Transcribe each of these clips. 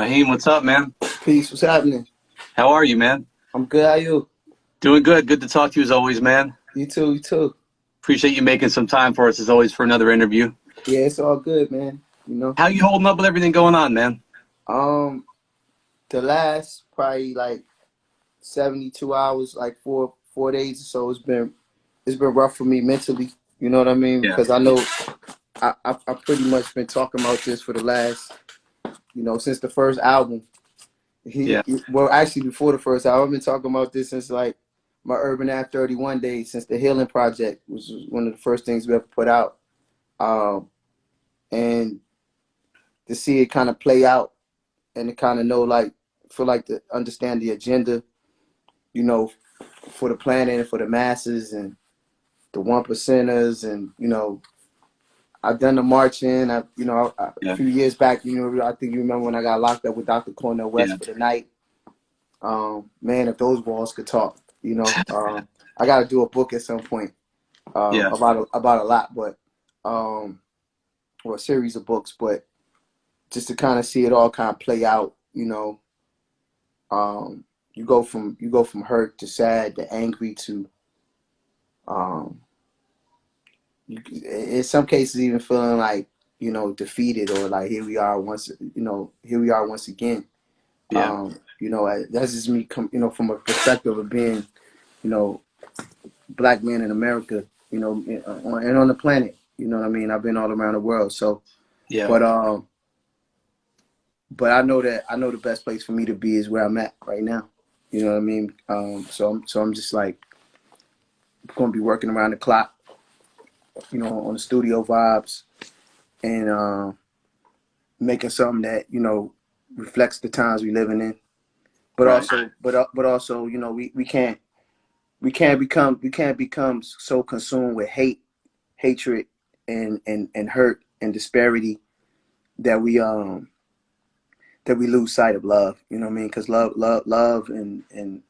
Raheem, what's up, man? Peace, what's happening? How are you, man? I'm good, how you? Doing good. Good to talk to you as always, man. You too, you too. Appreciate you making some time for us as always for another interview. Yeah, it's all good, man. You know? How you holding up with everything going on, man? Um, the last probably like 72 hours, like four days or so, it's been rough for me mentally. You know what I mean? Yeah. Because I know I pretty much been talking about this for the last, since the first album. Yeah. Well, actually before the first album, I've been talking about this since like my Urban Act 31 days, since the Healing Project, which was one of the first things we ever put out. Um, and to see it kind of play out and to kind of know, like, feel like to understand the agenda, you know, for the planet and for the masses and the one percenters. And, I've done the marching. A Yeah. few years back, I think you remember when I got locked up with Dr. Cornel West Yeah. for the night. Man, if those walls could talk, I got to do a book at some point Yeah. about a lot, but or a series of books, but just to kind of see it all kind of play out, you go from hurt to sad to angry to um, in some cases even feeling like defeated, or like here we are once again. Yeah. That's just me from a perspective of being black man in America, and on the planet. You know what I mean? I've been all around the world, so Yeah. but I know the best place for me to be is where I'm at right now. You know what I mean? So I'm just like going to be working around the clock, on the studio vibes, and making something that reflects the times we living in. But Right. also, we can't become so consumed with hatred, and hurt and disparity that we lose sight of love. You know what I mean? Because love, and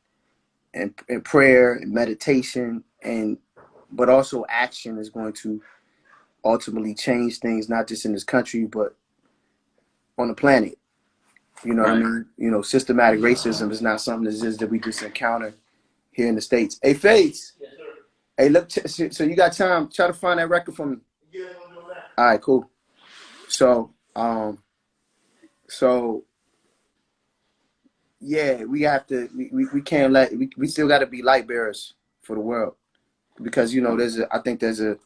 prayer and meditation, but also action is going to ultimately change things, not just in this country but on the planet. You know what I Right. mean? Systematic racism is not something that we just encounter here in the States. Hey, Faith. Hey, look. So you got time? Try to find that record for me. All right, cool. So, so yeah, we have to. We can't we still got to be light bearers for the world, because I think there's a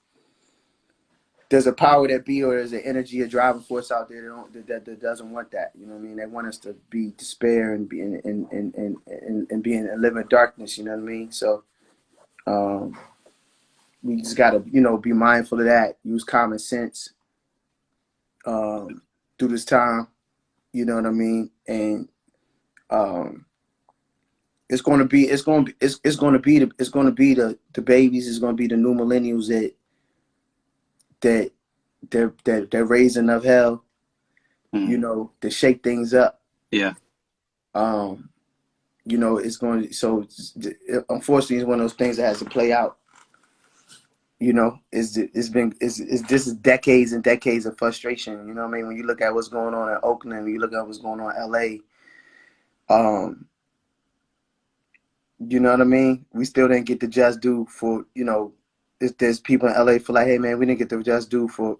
power that be, or there's an energy, a driving force out there that doesn't want that. You know what I mean? They want us to be despair and be and be in live in darkness. You know what I mean? So um, we just gotta be mindful of that. Use common sense through this time. You know what I mean? And um, it's going to be the babies. It's going to be the new millennials that they're raising of hell, Mm. to shake things up. Yeah. Um, it's going to, so unfortunately, it's one of those things that has to play out. This is decades and decades of frustration. You know what I mean? When you look at what's going on in Oakland, when you look at what's going on in LA, um, you know what I mean? We still didn't get the just due for, there's people in LA feel like, hey man, we didn't get the just due for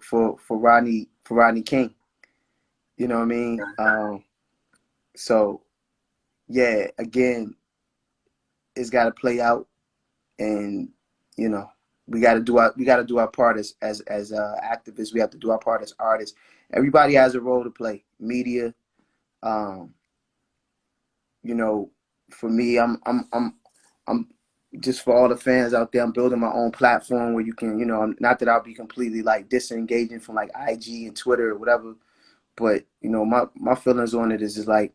Rodney King. You know what I mean? So yeah, again, it's got to play out, and you know we got to do our part as activists. We have to do our part as artists. Everybody has a role to play. Media, um, you know, for me, I'm just, for all the fans out there, I'm building my own platform where you can, not that I'll be completely like disengaging from like IG and Twitter or whatever, but my feelings on it is just like,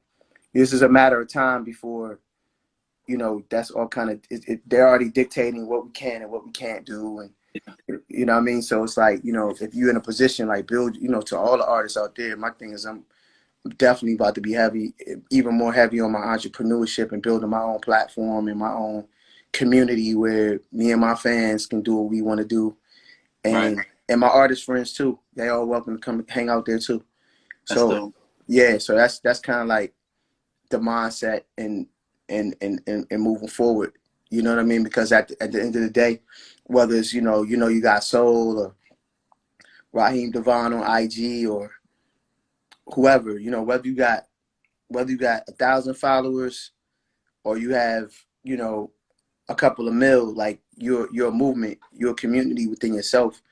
this is a matter of time before, that's all kind of, they're already dictating what we can and what we can't do. And, you know what I mean? So it's like, if you're in a position like build, to all the artists out there, my thing is I'm definitely about to be heavy, even more heavy on my entrepreneurship and building my own platform and my own community where me and my fans can do what we want to do. Right. And my artist friends too. They all welcome to come hang out there too. That's So dope. Yeah, so that's kind of like the mindset and moving forward. You know what I mean? Because at the end of the day, whether it's you got Soul or Raheem DeVaughn on IG or whoever, whether you got 1,000 followers or you have a couple of mil, like your movement, your community within yourself,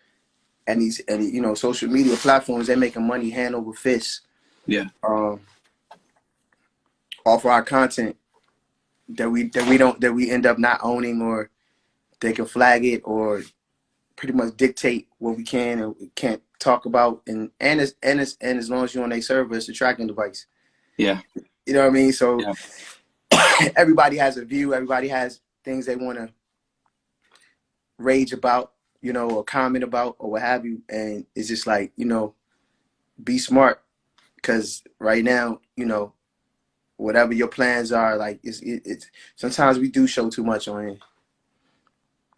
and these and social media platforms, they're making money hand over fist. Yeah. Off of our content that we end up not owning, or they can flag it or pretty much dictate what we can and we can't talk about, and as long as you're on a server, it's a tracking device. Yeah. You know what I mean? So Yeah. everybody has a view, everybody has things they want to rage about, or comment about or what have you, and it's just like, be smart, because right now, whatever your plans are, like it's sometimes we do show too much on it.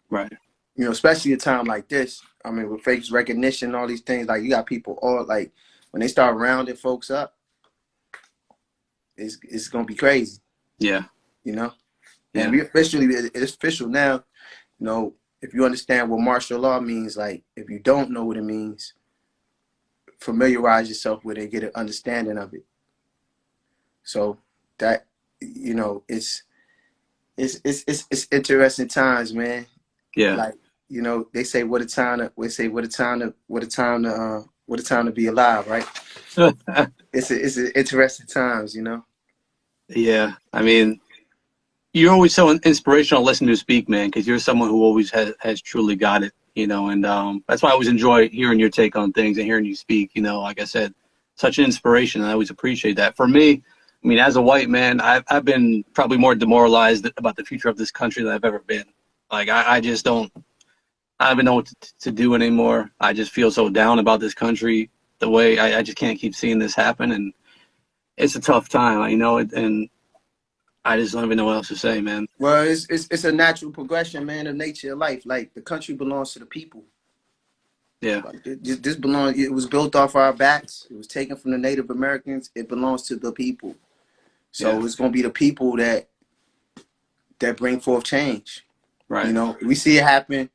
Right. Especially a time like this. I mean, with face recognition, all these things, like you got people all like when they start rounding folks up, it's gonna be crazy. Yeah. And Yeah. we officially, it's official now. If you understand what martial law means, like if you don't know what it means, familiarize yourself with it, get an understanding of it. So that it's interesting times, man. Yeah. Like they say what a time to be alive, right? It's an interesting times, Yeah. I mean, you're always so inspirational listening to you speak, man, because you're someone who always has truly got it, and that's why I always enjoy hearing your take on things and hearing you speak. Like I said, such an inspiration, and I always appreciate that. For me, I mean, as a white man, I've been probably more demoralized about the future of this country than I've ever been. Like I just don't even know what to do anymore. I just feel so down about this country. The way I just can't keep seeing this happen, and it's a tough time, and I just don't even know what else to say, man. Well, it's a natural progression, man, of nature of life. Like the country belongs to the people. Yeah. Like this belongs. It was built off our backs. It was taken from the Native Americans. It belongs to the people. So Yeah. it's gonna be the people that bring forth change. Right. We see it happen.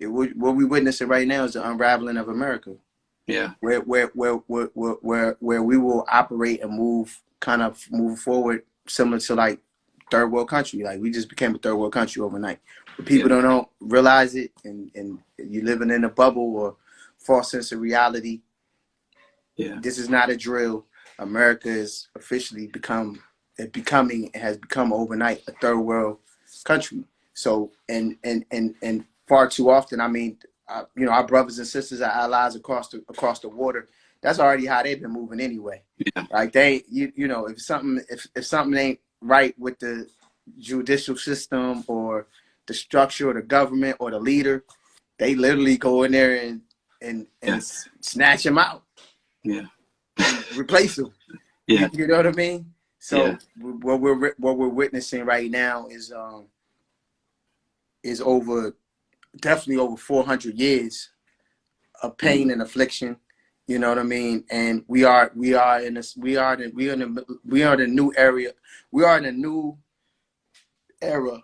What we witnessing right now is the unraveling of America. Yeah. Where we will operate and move forward similar to like third world country. Like we just became a third world country overnight. But people don't realize it, and you're living in a bubble or false sense of reality. Yeah. This is not a drill. America is officially has become overnight a third world country. So and far too often, I mean, our brothers and sisters, our allies across the water, that's already how they've been moving anyway. Yeah. Like if something ain't right with the judicial system or the structure or the government or the leader, they literally go in there and snatch them out. Yeah. Replace them. Yeah. You know what I mean? So what we're witnessing right now is definitely over 400 years of pain and affliction. You know what I mean? And we are in a new area. We are in a new era,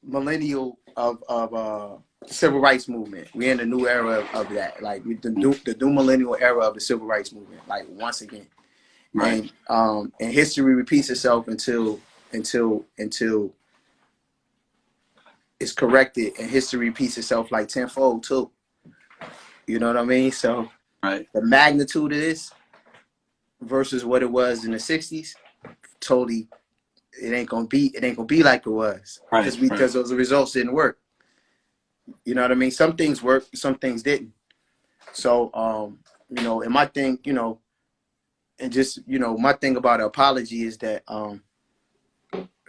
millennial of civil rights movement. We're in a new era of that. Like the new millennial era of the civil rights movement. Like once again. Right. And history repeats itself until it's corrected, and history repeats itself like tenfold too. You know what I mean? So the magnitude of this versus what it was in the 60s, totally, it ain't gonna be like it was. Because those results didn't work. You know what I mean? Some things worked, some things didn't. So and my thing, and just, my thing about an apology is that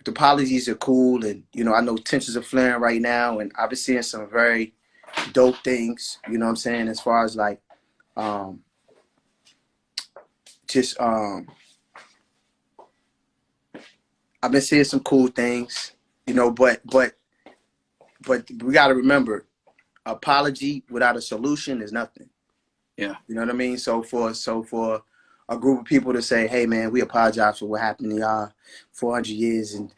the apologies are cool, and I know tensions are flaring right now, and I've been seeing some very dope things, you know what I'm saying, as far as like just I've been seeing some cool things, but we got to remember, apology without a solution is nothing. Yeah. You know what I mean? So for a group of people to say, hey man, we apologize for what happened to y'all 400 years, and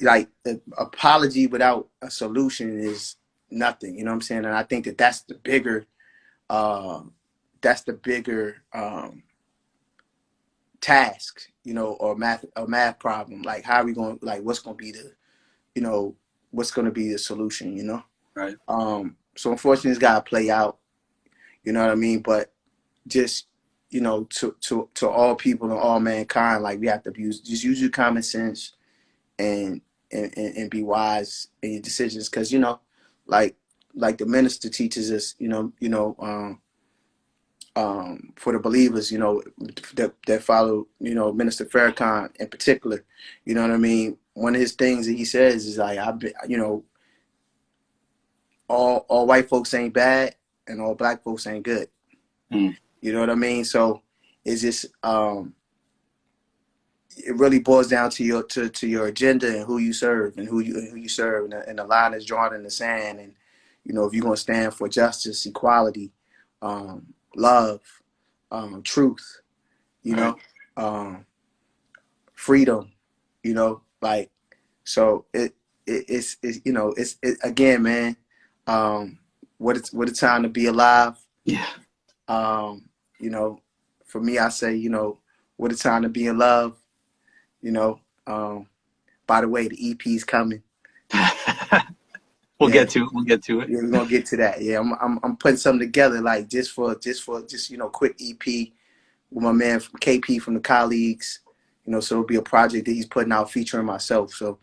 like the apology without a solution is nothing. You know what I'm saying? And I think that uh, that's the bigger task, you know, or math problem. Like, how are we going? Like, what's going to be the, you know, what's going to be the solution? You know. Right. So unfortunately, it's got to play out. You know what I mean? But just, you know, to all people and all mankind, like, we have to use your common sense, and and be wise in your decisions, because, you know, like the minister teaches us, for the believers, you know, that follow, you know, Minister Farrakhan in particular. You know what I mean? One of his things that he says is like, I've been, you know, all white folks ain't bad and all black folks ain't good. Mm. You know what I mean? So it's just it really boils down to your agenda and who you serve, and who you serve, and the line is drawn in the sand. And, you know, if you're gonna stand for justice, equality, love, truth, you Right. know, freedom, you know, like, so it's you know, again, man, what a time to be alive. Yeah. You know, for me, I say, you know, what a time to be in love. You know, by the way, the EP's coming. We'll Yeah, get to it. We'll get to it. yeah, we're gonna get to that. Yeah, I'm putting something together, like, just you know, quick EP with my man KP from the Colleagues. You know, so it'll be a project that he's putting out featuring myself. So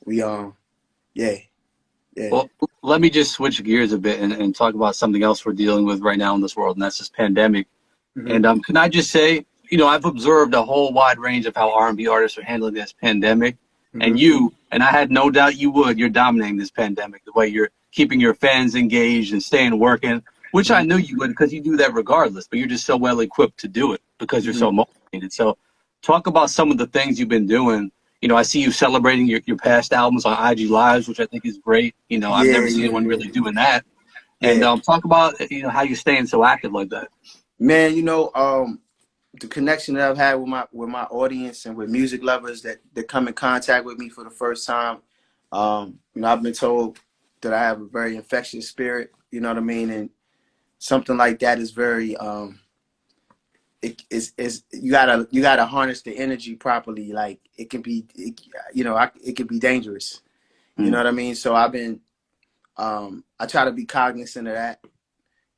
we yeah, yeah. Well, let me just switch gears a bit and talk about something else we're dealing with right now in this world, and that's this pandemic. Mm-hmm. And can I just say, you know, I've observed a whole wide range of how R&B artists are handling this pandemic. Mm-hmm. And I had no doubt you're dominating this pandemic, the way you're keeping your fans engaged and staying working, which I Mm-hmm. knew you would, because you do that regardless, but you're just so well equipped to do it because you're Mm-hmm. so motivated. So talk about some of the things you've been doing. You know, I see you celebrating your past albums on IG Lives, which I think is great. You know, I've Yeah, never seen yeah, anyone yeah, really doing that. And yeah. talk about, you know, how you're staying so active like that. Man, you know, the connection that I've had with my audience and with music lovers that come in contact with me for the first time. You know, I've been told that I have a very infectious spirit. You know what I mean? And something like that is very is you gotta harness the energy properly. Like, it can be, you know, it can be dangerous. You know Mm, what I mean? So I've been I try to be cognizant of that.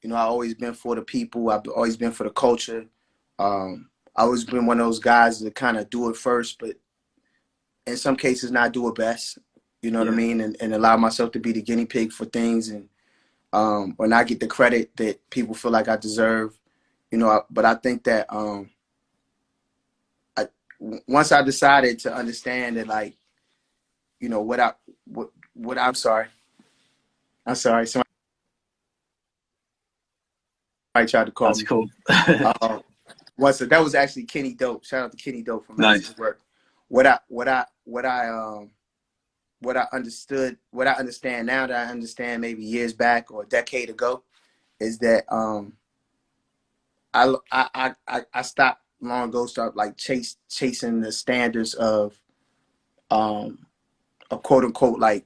You know, I've always been for the people. I've always been for the culture. I always been one of those guys that kind of do it first, but in some cases not do it best. You know what I yeah. mean? And allow myself to be the guinea pig for things, and or not get the credit that people feel like I deserve. You know, but I think that once I decided to understand that, like, you know, what I'm sorry, somebody tried to call That's me. cool. Um, that was actually Kenny Dope. Shout out to Kenny Dope from Nice. Masters Work. What I understand now, that I understand maybe years back or a decade ago, is that I stopped long ago, start like chasing the standards of a quote unquote, like,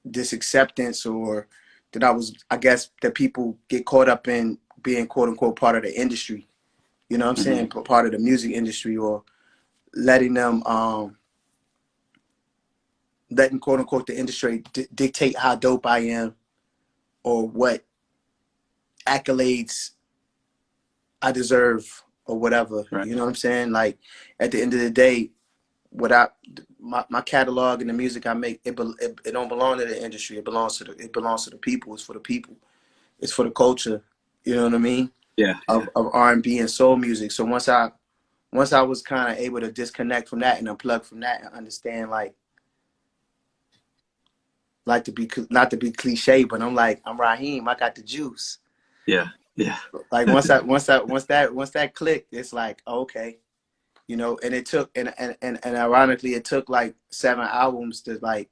this acceptance, or that I guess that people get caught up in being quote unquote part of the industry. You know what I'm Hmm. saying? Part of the music industry, or letting them letting quote unquote the industry dictate how dope I am, or what accolades I deserve, or whatever. Right. You know what I'm saying? Like, at the end of the day, what I my catalog and the music I make, it don't belong to the industry. It belongs to the people. It's for the people. It's for the culture. You know what I mean? Yeah. Yeah. Of R&B and soul music. So once I was kind of able to disconnect from that and unplug from that and understand, like, to be, not to be cliche, but I'm Raheem. I got the juice. Yeah. Yeah. Like, once that clicked, it's like, okay, you know. And it took, and ironically, it took like 7 albums to, like,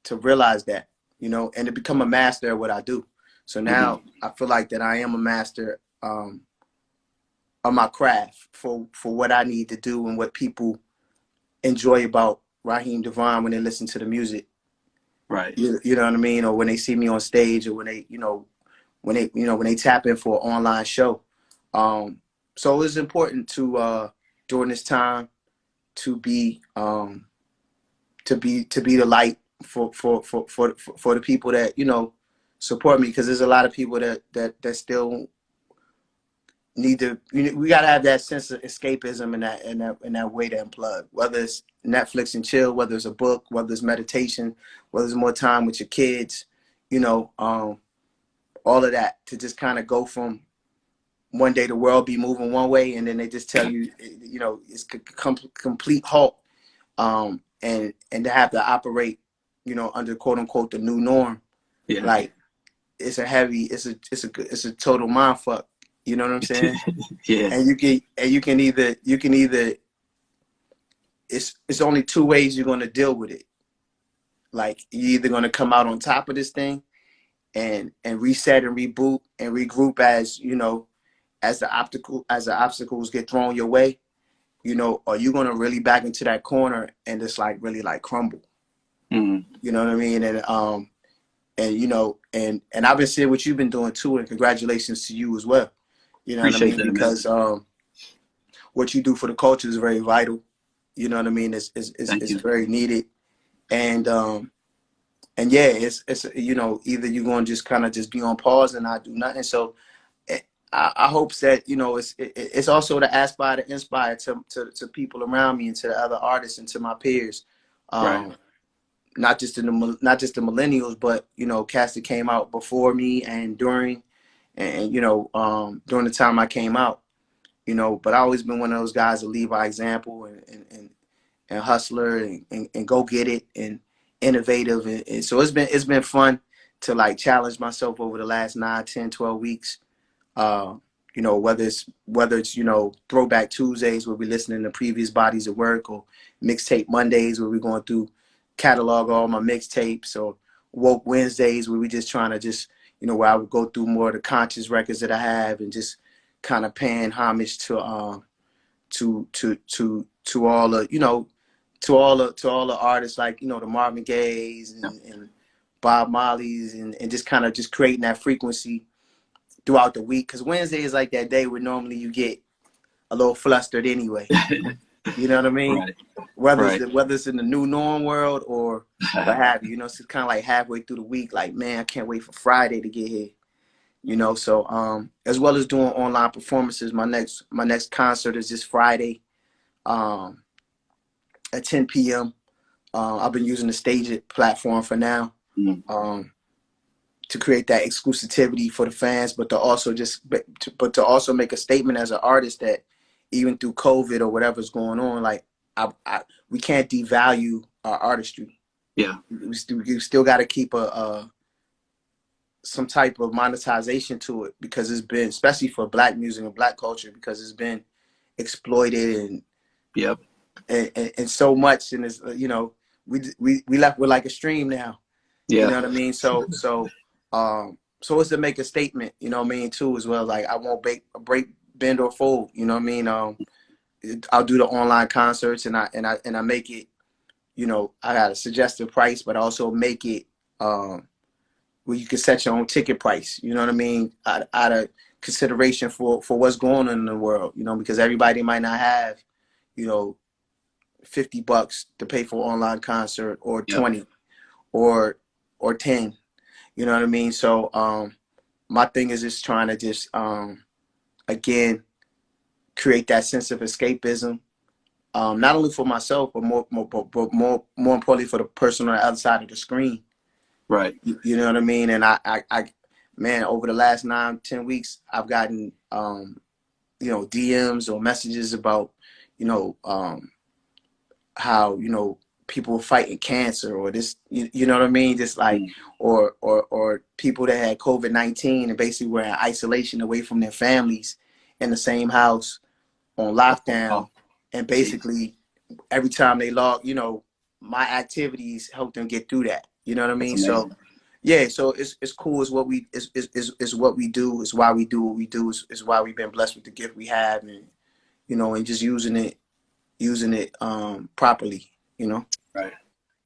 to realize that, you know, and to become a master at what I do. So Hmm. now I feel like that I am a master of my craft for what I need to do and what people enjoy about Raheem DeVaughn when they listen to the music. Right. You know what I mean? Or when they see me on stage, or when they, when they tap in for an online show. So it's important to during this time to be to be the light for the people that support me, because there's a lot of people that still need to. We gotta have that sense of escapism and that way to unplug. Whether it's Netflix and chill, whether it's a book, whether it's meditation, whether it's more time with your kids, all of that, to just kind of go from one day the world be moving one way, and then they just tell you, it's complete halt, and to have to operate, under quote unquote the new norm. Yeah. Like, it's a total mind fuck. You know what I'm saying? Yeah. And you can either it's only two ways you're going to deal with it. Like, you're either going to come out on top of this thing and reset and reboot and regroup as the obstacles get thrown your way, or you're going to really back into that corner and just like really like crumble. Mm-hmm. You know what I mean? And I've been seeing what you've been doing too, and congratulations to you as well. You know what I Appreciate mean? that, man. Because what you do for the culture is very vital. You know what I mean? It's very needed. And yeah, it's either you're going to just kind of just be on pause and not do nothing. So I hope that it's also to aspire to inspire to people around me and to the other artists and to my peers. Right. Not just the millennials, but cats that came out before me and during, and during the time I came out. But I always been one of those guys to lead by example, and hustler, and go get it, and innovative, and so it's been fun to like challenge myself over the last 9, 10, 12 weeks. Whether it's Throwback Tuesdays where we're listening to previous bodies of work, or Mixtape Mondays where we're going through catalog all my mixtapes, or Woke Wednesdays where we just trying to just where I would go through more of the conscious records that I have, and just kind of paying homage to all the to all the artists, like the Marvin Gayes and Bob Marley's, and just kind of just creating that frequency throughout the week, because Wednesday is like that day where normally you get a little flustered anyway. You know what I mean? Right. Whether it's in the new norm world or what have you, it's kind of like halfway through the week, like, man, I can't wait for Friday to get here. So as well as doing online performances, my next concert is this Friday, at 10 p.m. I've been using the Stage It platform for now. Mm-hmm. To create that exclusivity for the fans, but to also make a statement as an artist that even through COVID or whatever's going on, like we can't devalue our artistry. Yeah. We still got to keep some type of monetization to it, because it's been, especially for Black music and Black culture, because it's been exploited and Yep. and so much, and it's we left with like a stream now. Yeah. You know what I mean? So it's to make a statement, too, as well. Like, I won't break, bend, or fold. You know what I mean? I'll do the online concerts, and I make it. I got a suggested price, but also make it where you can set your own ticket price. You know what I mean? Out of consideration for what's going on in the world. Because everybody might not have, $50 to pay for an online concert, or 20, or 10. You know what I mean? So my thing is just trying to just again create that sense of escapism, not only for myself, but more importantly for the person on the other side of the screen. Right. You know what I mean? And I man, over the last 9, 10 weeks, I've gotten DMs or messages about how people fighting cancer, or this, you know what I mean? Just like, or people that had COVID-19 and basically were in isolation away from their families in the same house on lockdown. And basically every time they log, my activities help them get through that. You know what I mean? So Yeah, so it's cool. It's what we is what we do. It's why we do what we do. Is why we've been blessed with the gift we have, and and just using it properly. You know. Right.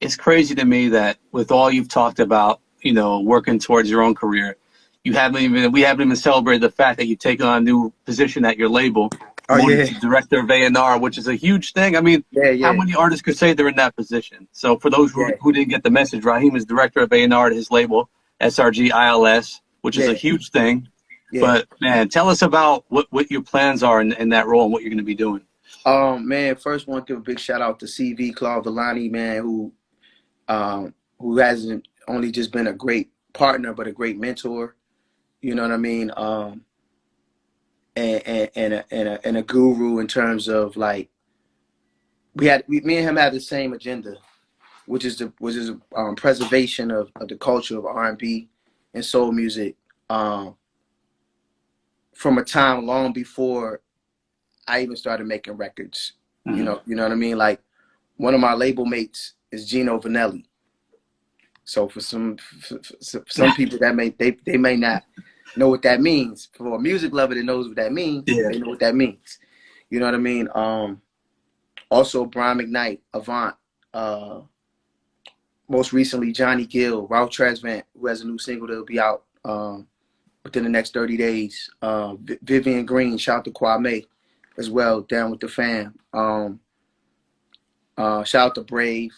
It's crazy to me that with all you've talked about, working towards your own career, we haven't even celebrated the fact that you've taken on a new position at your label, Oh promoted yeah, to director of A&R, which is a huge thing. I mean, yeah, how yeah, many artists could say they're in that position? So for those yeah, who didn't get the message, Raheem is director of A&R at his label, SRG ILS, which is a yeah, huge thing. yeah. But man, tell us about what your plans are in that role and what you're going to be doing. Man, first want to give a big shout out to CV Claude Villani, man, who hasn't only just been a great partner but a great mentor. You know what I mean? And a guru in terms of like me and him had the same agenda, which is preservation of the culture of R&B and soul music from a time long before I even started making records. Mm-hmm. You know what I mean? Like one of my label mates is Gino Vanelli. So for some people that they may not know what that means. For a music lover that knows what that means, Yeah. they know what that means. You know what I mean? Also Brian McKnight, Avant, most recently Johnny Gill, Ralph Tresvant, who has a new single that'll be out within the next 30 days. Vivian Green, shout out to Kwame as well, down with the fam. Shout out to Brave.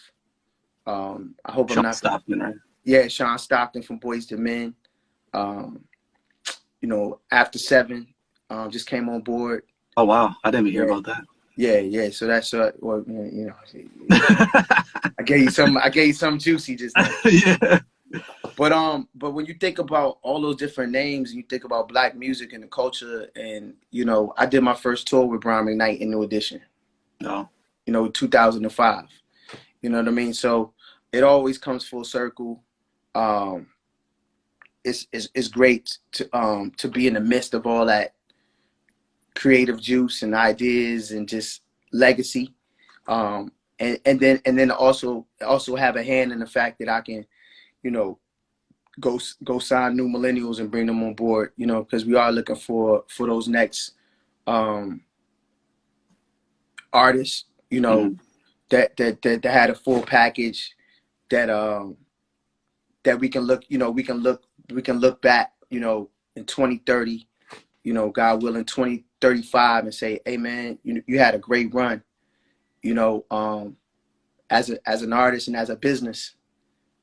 I hope I'm Sean not. Stockman, right? Yeah, Sean Stockton from Boys to Men. After 7, just came on board. Oh, wow. I didn't even hear Yeah, about that. yeah. So that's I gave you some juicy just now. Yeah. But when you think about all those different names, and you think about Black music and the culture, and I did my first tour with Brian McKnight in New Edition. No. 2005. You know what I mean? So it always comes full circle. It's great to be in the midst of all that creative juice and ideas and just legacy. And then also have a hand in the fact that I can, you know, go sign new millennials and bring them on board, because we are looking for those next artists, Mm-hmm. that had a full package that that we can look back, in 2030, God willing, 2035, and say, hey man, you had a great run, as an artist and as a business.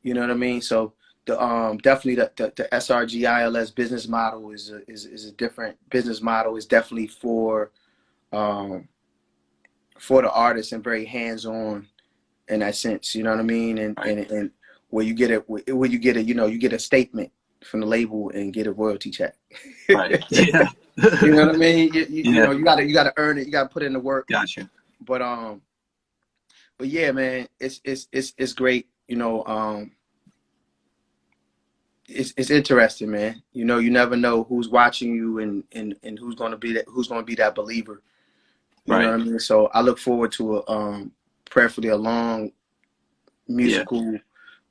You know what I mean? So the definitely the SRGILS business model is a different business model. Is definitely um, for the artist and very hands on in that sense. You know what I mean? Right. And where you get you get a statement from the label and get a royalty check. Right. Yeah. You know what I mean? Yeah. You gotta earn it. You gotta put in the work. Gotcha. But yeah, man, it's great. It's interesting, man. You never know who's watching you and who's gonna be that believer. You know Right. what I mean? So I look forward to prayerfully a long Yeah. musical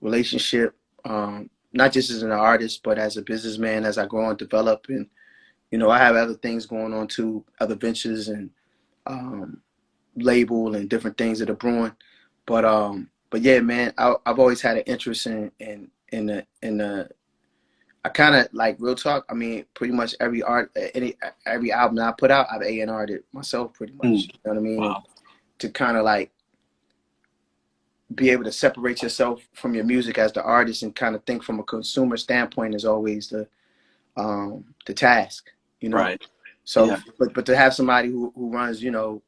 relationship, not just as an artist, but as a businessman as I grow and develop. And I have other things going on too, other ventures and label and different things that are brewing. But yeah, man, I've always had an interest in the I kind of like real talk. I mean, pretty much every album that I put out, I've A&R'd it myself, pretty much. Mm. You know what I mean? And Wow. to kind of like be able to separate yourself from your music as the artist and kind of think from a consumer standpoint is always the task. Right. So, Yeah. but to have somebody who runs, $1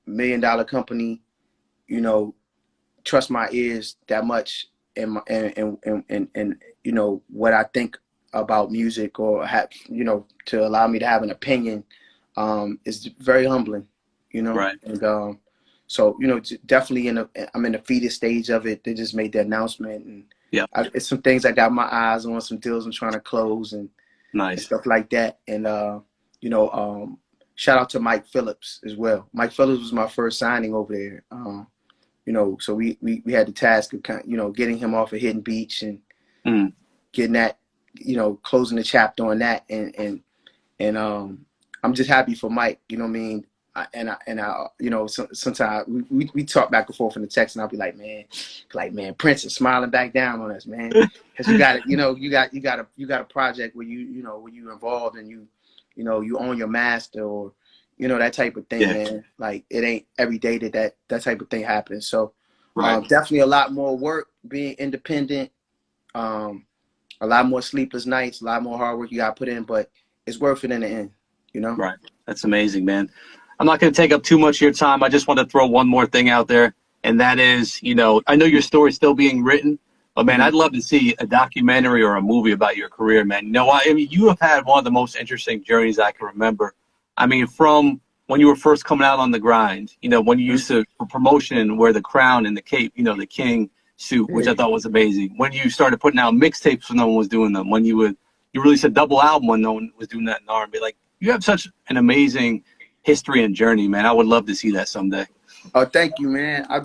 million company, trust my ears that much and what I think about music or have, to allow me to have an opinion, is very humbling, Right. and so definitely I'm in the fetus stage of it. They just made the announcement, and Yeah. it's some things I got my eyes on, some deals I'm trying to close and Nice. stuff like that. And shout out to Mike Phillips as well. Mike Phillips was my first signing over there. So we had the task of kind of, getting him off of Hidden Beach and Mm. getting that, closing the chapter on that, and I'm just happy for Mike. You know what I mean? Sometimes we talk back and forth in the text, and I'll be like, man, Prince is smiling back down on us, man, because you got a project where where you involved and you own your master, or that type of thing, Yeah. man. Like, it ain't every day that type of thing happens. So Right. definitely a lot more work being independent, a lot more sleepless nights, a lot more hard work you got to put in, but it's worth it in the end, Right. That's amazing, man. I'm not going to take up too much of your time. I just want to throw one more thing out there, and that is, I know your story's still being written, but man, I'd love to see a documentary or a movie about your career, man. I mean, you have had one of the most interesting journeys I can remember. I mean, from when you were first coming out on the grind, when you used to, for promotion, wear the crown and the cape, the king suit, which I thought was amazing. When you started putting out mixtapes when no one was doing them, when you released a double album when no one was doing that in R&B. Like, you have such an amazing history and journey, man. I would love to see that someday. Oh, thank you, man. I've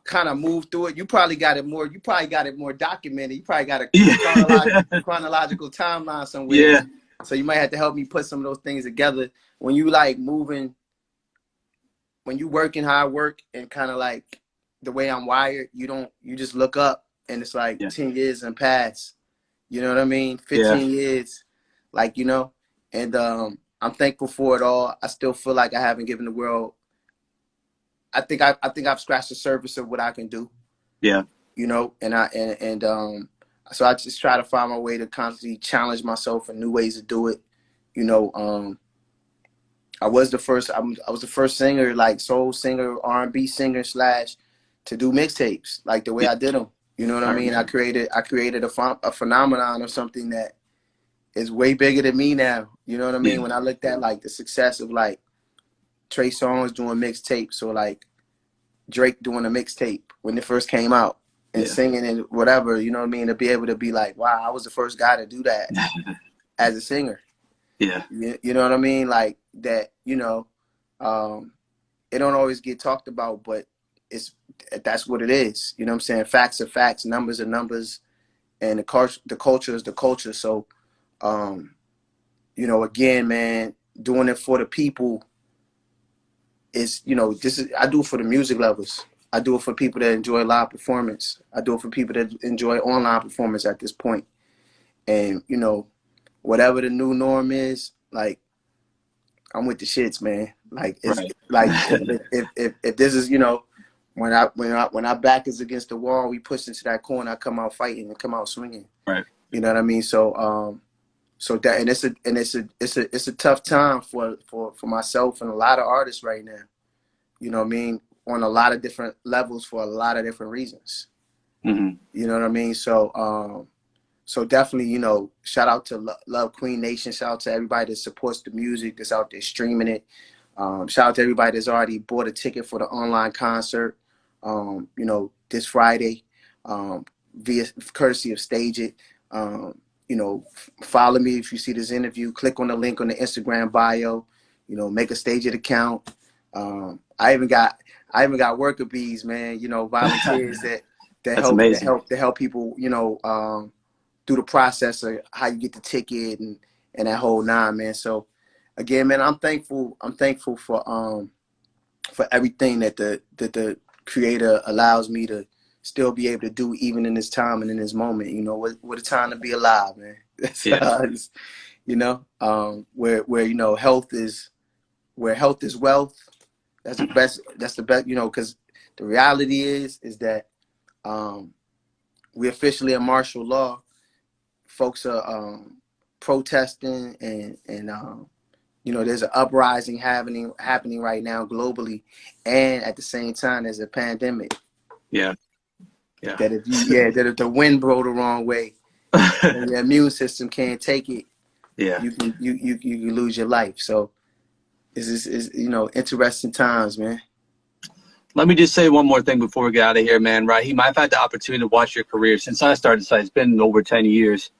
kind of moved through it. You probably got it more documented. You probably got a chronological timeline somewhere. Yeah. So you might have to help me put some of those things together. When you when you working how I work, and kind of like the way I'm wired, you just look up and it's like 10 years and past. You know what I mean? 15 years, and I'm thankful for it all. I still feel like I haven't given the world. I think I've scratched the surface of what I can do. Yeah. So I just try to find my way to constantly challenge myself in new ways to do it. I was the first singer, like soul singer, R&B singer / to do mixtapes like the way I did them. You know what I mean? I created a phenomenon or something that is way bigger than me now. You know what I mean? Yeah. When I looked at like the success of like Trey Songz doing mixtapes, or like Drake doing a mixtape when it first came out, and singing and whatever, you know what I mean? To be able to be like, wow, I was the first guy to do that as a singer. Yeah. You know what I mean? Like that, it don't always get talked about, but that's what it is. You know what I'm saying? Facts are facts, numbers are numbers, and the culture is the culture. So, again, man, doing it for the people is, I do it for the music lovers. I do it for people that enjoy live performance. I do it for people that enjoy online performance at this point. And, whatever the new norm is, like, I'm with the shits, man. Like, it's like if this is, when our back is against the wall, we push into that corner, I come out fighting and come out swinging. Right. You know what I mean? So, and it's a tough time for myself and a lot of artists right now. You know what I mean? On a lot of different levels for a lot of different reasons. Mm-hmm. You know what I mean? So, so definitely, shout out to Love Queen Nation. Shout out to everybody that supports the music, that's out there streaming it. Shout out to everybody that's already bought a ticket for the online concert, this Friday, via courtesy of Stage It. Follow me if you see this interview. Click on the link on the Instagram bio. Make a Stage It account. I even got worker bees, man. Volunteers that help people. Through the process of how you get the ticket and that whole nine, man. So again, man, I'm thankful for everything that the creator allows me to still be able to do, even in this time and in this moment. What a time to be alive, man. Where health is wealth. That's the best, because the reality is that we officially in martial law. Folks are protesting, and there's an uprising happening right now globally, and at the same time there's a pandemic. Yeah. That if the wind blow the wrong way and your immune system can't take it, you can lose your life. So it's interesting times, man. Let me just say one more thing before we get out of here, man. Raheem, I've had the opportunity to watch your career since I started. So it's been over 10 years.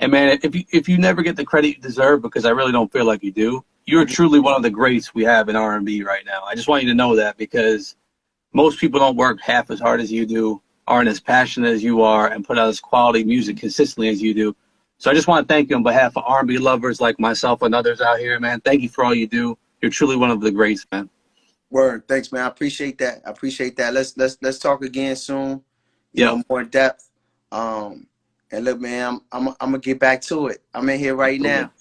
And man, if you never get the credit you deserve, because I really don't feel like you do, you're truly one of the greats we have in R&B right now. I just want you to know that, because most people don't work half as hard as you do. aren't as passionate as you are and put out as quality music consistently as you do. So I just want to thank you on behalf of R&B lovers like myself and others out here, man. Thank you for all you do. You're truly one of the greats, man. Word, thanks, man. I appreciate that. I appreciate that. Let's talk again soon. You Yep. know, more in depth. And look, man, I'm gonna get back to it. I'm in here right now.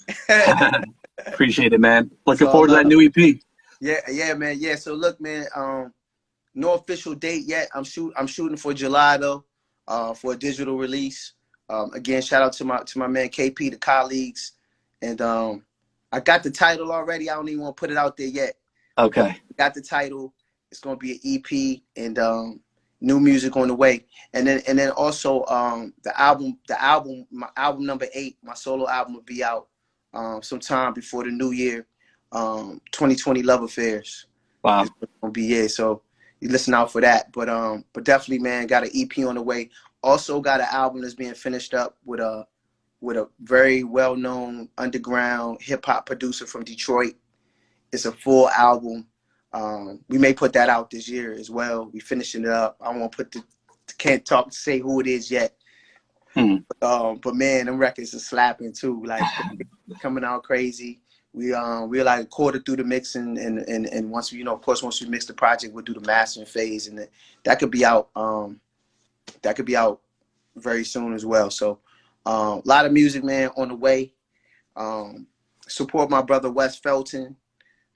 Appreciate it, man. Looking So forward to that new EP. yeah, man. Yeah. So look, man. No official date yet. I'm shooting for July though, for a digital release. Again, shout out to my man KP, the colleagues, and I got the title already. I don't even want to put it out there yet. Okay. Got the title. It's gonna be an EP and new music on the way. And then also my album number 8, my solo album will be out sometime before the new year. 2020 Love Affairs. Wow. It's gonna be so you listen out for that. But definitely, man, got an EP on the way. Also got an album that's being finished up with a very well-known underground hip-hop producer from Detroit. It's a full album. We may put that out this year as well. We finishing it up. I won't can't say who it is yet. But man, them records are slapping too. Like coming out crazy. We're like a quarter through the mixing, and once we, of course, once we mix the project, we'll do the mastering phase, and that could be out. That could be out very soon as well. So, a lot of music, man, on the way. Support my brother Wes Felton.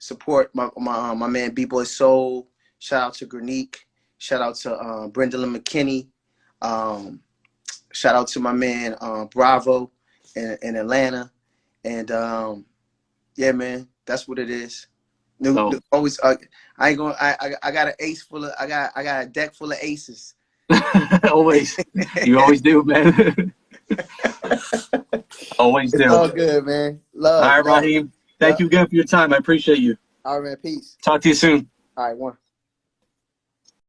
Support my man B-Boy Soul. Shout out to Granique. Shout out to Brendan McKinney. Shout out to my man Bravo in Atlanta. And yeah, man, that's what it is. Always, I ain't gonna. I got an ace full of. I got a deck full of aces. Always, you always do, man. Always do. It's all good, man. Love. All right, Raheem. Thank you again for your time. I appreciate you. All right, man. Peace. Talk to you soon. All right, one.